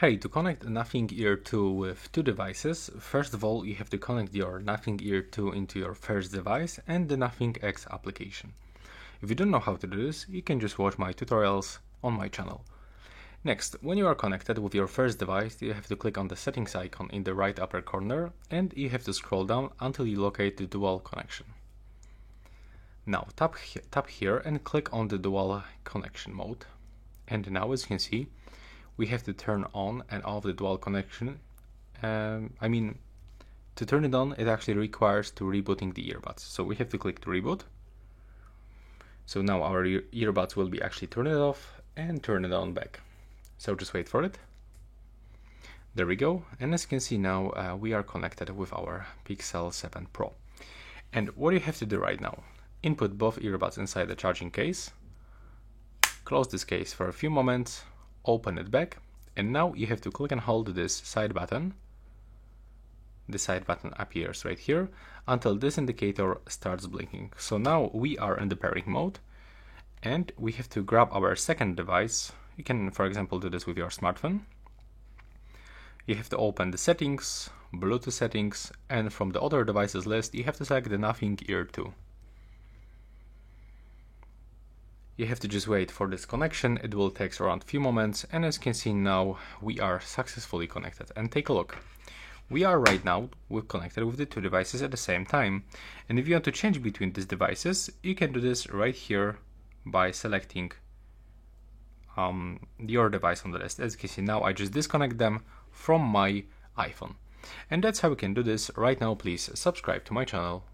Hey, to connect a Nothing Ear 2 with two devices, first of all you have to connect your Nothing Ear 2 into your first device and the Nothing X application. If you don't know how to do this, you can just watch my tutorials on my channel. Next, when you are connected with your first device, you have to click on the settings icon in the right upper corner and you have to scroll down until you locate the dual connection. Now tap here and click on the dual connection mode. And now, as you can see, we have to turn on and off the dual connection. To turn it on, it actually requires to rebooting the earbuds. So we have to click to reboot. So now our earbuds will be actually turn it off and turn it on back. So just wait for it. There we go. And as you can see now, we are connected with our Pixel 7 Pro. And what you have to do right now, input both earbuds inside the charging case, close this case for a few moments, open it back, and now you have to click and hold this side button. The side button appears right here until this indicator starts blinking. So now we are in the pairing mode and we have to grab our second device. You can, for example, do this with your smartphone. You have to open the settings, Bluetooth settings, and from the other devices list you have to select the Nothing Ear 2. You have to just wait for this connection. It will take around a few moments, and as you can see now, we are successfully connected. And take a look. We are right now connected with the two devices at the same time. And if you want to change between these devices, you can do this right here by selecting your device on the list. As you can see now, I just disconnect them from my iPhone. And that's how we can do this. Right now, please subscribe to my channel.